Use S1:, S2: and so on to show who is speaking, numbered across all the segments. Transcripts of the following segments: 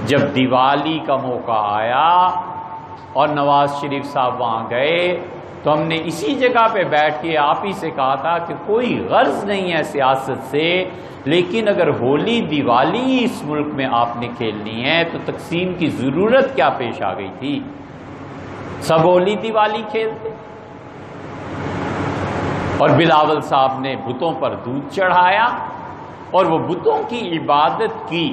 S1: جب دیوالی کا موقع آیا اور نواز شریف صاحب وہاں گئے تو ہم نے اسی جگہ پہ بیٹھ کے آپ ہی سے کہا تھا کہ کوئی غرض نہیں ہے سیاست سے، لیکن اگر ہولی دیوالی اس ملک میں آپ نے کھیلنی ہے تو تقسیم کی ضرورت کیا پیش آ گئی تھی؟ سب ہولی دیوالی کھیلتے، اور بلاول صاحب نے بتوں پر دودھ چڑھایا اور وہ بتوں کی عبادت کی۔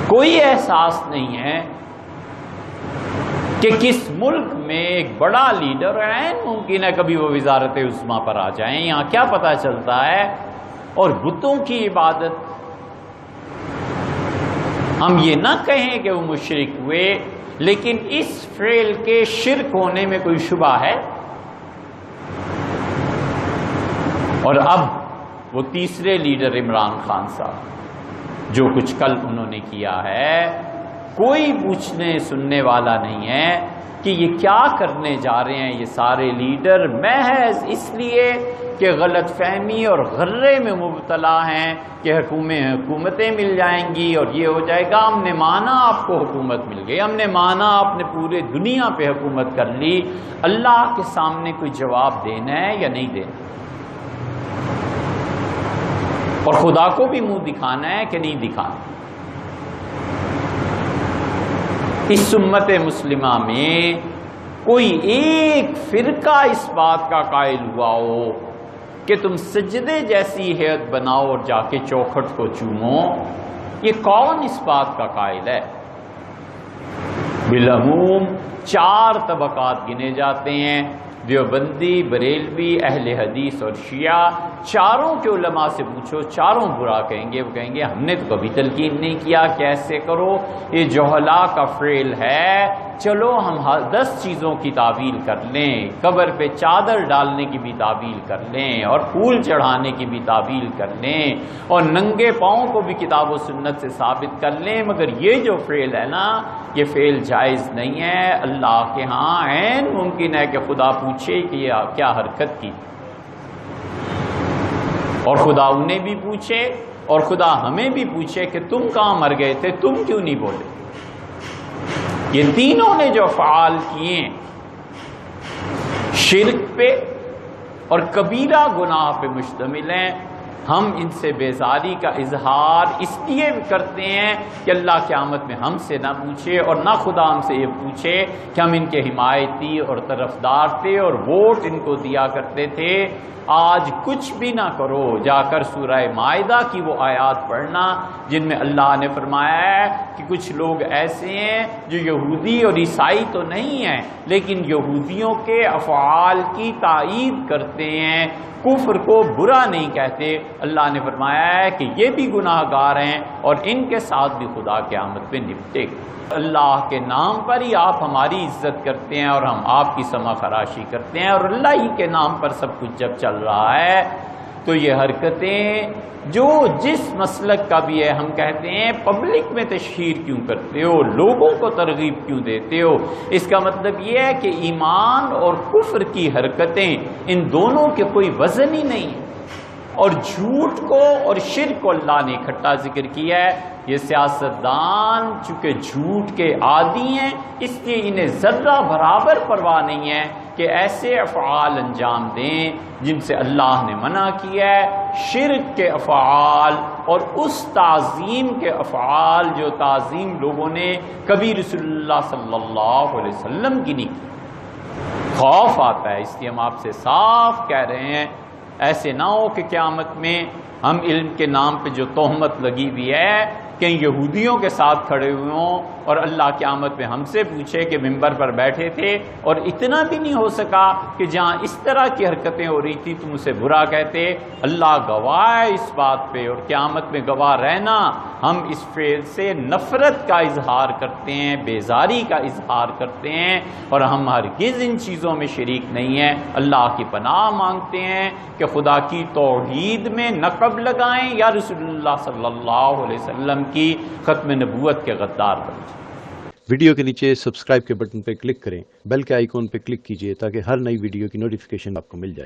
S1: کوئی احساس نہیں ہے کہ کس ملک میں ایک بڑا لیڈر ہے، ممکن ہے کبھی وہ وزارت عظمیٰ پر آ جائیں، یہاں کیا پتہ چلتا ہے، اور بتوں کی عبادت۔ ہم یہ نہ کہیں کہ وہ مشرک ہوئے، لیکن اس فعل کے شرک ہونے میں کوئی شبہ ہے؟ اور اب وہ تیسرے لیڈر عمران خان صاحب، جو کچھ کل انہوں نے کیا ہے، کوئی پوچھنے سننے والا نہیں ہے کہ یہ کیا کرنے جا رہے ہیں یہ سارے لیڈر، محض اس لیے کہ غلط فہمی اور غرے میں مبتلا ہیں کہ حکومتیں مل جائیں گی اور یہ ہو جائے گا۔ ہم نے مانا آپ کو حکومت مل گئی، ہم نے مانا آپ نے پورے دنیا پہ حکومت کر لی، اللہ کے سامنے کوئی جواب دینا ہے یا نہیں دینا، اور خدا کو بھی منہ دکھانا ہے کہ نہیں دکھانا۔ اس امت مسلمہ میں کوئی ایک فرقہ اس بات کا قائل ہوا ہو کہ تم سجدے جیسی ہیئت بناؤ اور جا کے چوکھٹ کو چومو، یہ کون اس بات کا قائل ہے؟ بالعموم 4 طبقات گنے جاتے ہیں، دیوبندی، بریلوی، اہل حدیث اور شیعہ۔ چاروں کے علماء سے پوچھو، چاروں برا کہیں گے، وہ کہیں گے ہم نے تو کبھی تلقین نہیں کیا، کیسے کرو، یہ جہلا کا فعل ہے۔ چلو ہم 10 چیزوں کی تعویل کر لیں، قبر پہ چادر ڈالنے کی بھی تعویل کر لیں، اور پھول چڑھانے کی بھی تعویل کر لیں، اور ننگے پاؤں کو بھی کتاب و سنت سے ثابت کر لیں، مگر یہ جو فعل ہے نا، یہ فعل جائز نہیں ہے۔ اللہ کے ہاں عین ممکن ہے کہ خدا پوچھے کہ یہ کیا حرکت کی، اور خدا انہیں بھی پوچھے اور خدا ہمیں بھی پوچھے کہ تم کہاں مر گئے تھے، تم کیوں نہیں بولے۔ یہ تینوں نے جو افعال کیے شرک پہ اور کبیرہ گناہ پہ مشتمل ہیں، ہم ان سے بیزاری کا اظہار اس لیے کرتے ہیں کہ اللہ قیامت میں ہم سے نہ پوچھے، اور نہ خدا ہم سے یہ پوچھے کہ ہم ان کے حمایتی اور طرفدار تھے اور ووٹ ان کو دیا کرتے تھے۔ آج کچھ بھی نہ کرو، جا کر سورہ مائدہ کی وہ آیات پڑھنا جن میں اللہ نے فرمایا ہے کہ کچھ لوگ ایسے ہیں جو یہودی اور عیسائی تو نہیں ہیں، لیکن یہودیوں کے افعال کی تائید کرتے ہیں، کفر کو برا نہیں کہتے۔ اللہ نے فرمایا ہے کہ یہ بھی گناہ گار ہیں اور ان کے ساتھ بھی خدا قیامت میں نپٹے گا۔ اللہ کے نام پر ہی آپ ہماری عزت کرتے ہیں اور ہم آپ کی سما خراشی کرتے ہیں، اور اللہ ہی کے نام پر سب کچھ جب چل رہا ہے تو یہ حرکتیں جو جس مسلک کا بھی ہے، ہم کہتے ہیں پبلک میں تشہیر کیوں کرتے ہو، لوگوں کو ترغیب کیوں دیتے ہو؟ اس کا مطلب یہ ہے کہ ایمان اور کفر کی حرکتیں، ان دونوں کے کوئی وزن ہی نہیں ہے، اور جھوٹ کو اور شرک کو اللہ نے اکٹھا ذکر کیا ہے۔ یہ سیاستدان چونکہ جھوٹ کے عادی ہیں، اس لیے انہیں ذرہ برابر پرواہ نہیں ہے کہ ایسے افعال انجام دیں جن سے اللہ نے منع کیا ہے، شرک کے افعال اور اس تعظیم کے افعال جو تعظیم لوگوں نے کبھی رسول اللہ صلی اللہ علیہ وسلم کی نہیں کی۔ خوف آتا ہے، اس لیے ہم آپ سے صاف کہہ رہے ہیں ایسے نہ ہو کہ قیامت میں ہم علم کے نام پہ جو تہمت لگی ہوئی ہے کہ یہودیوں کے ساتھ کھڑے ہوئے ہوں، اور اللہ قیامت میں ہم سے پوچھے کہ ممبر پر بیٹھے تھے اور اتنا بھی نہیں ہو سکا کہ جہاں اس طرح کی حرکتیں ہو رہی تھی تم اسے برا کہتے۔ اللہ گواہ ہے اس بات پہ، اور قیامت میں گواہ رہنا۔ ہم اس فعل سے نفرت کا اظہار کرتے ہیں، بیزاری کا اظہار کرتے ہیں، اور ہم ہرگز ان چیزوں میں شریک نہیں ہیں۔ اللہ کی پناہ مانگتے ہیں کہ خدا کی توحید میں نقب لگائیں یا رسول اللہ صلی اللہ علیہ وسلم کی ختم نبوت کے غدار بن جائیں۔
S2: ویڈیو کے نیچے سبسکرائب کے بٹن پہ کلک کریں، بیل کے آئیکن پہ کلک کیجئے تاکہ ہر نئی ویڈیو کی نوٹیفیکیشن آپ کو مل جائے۔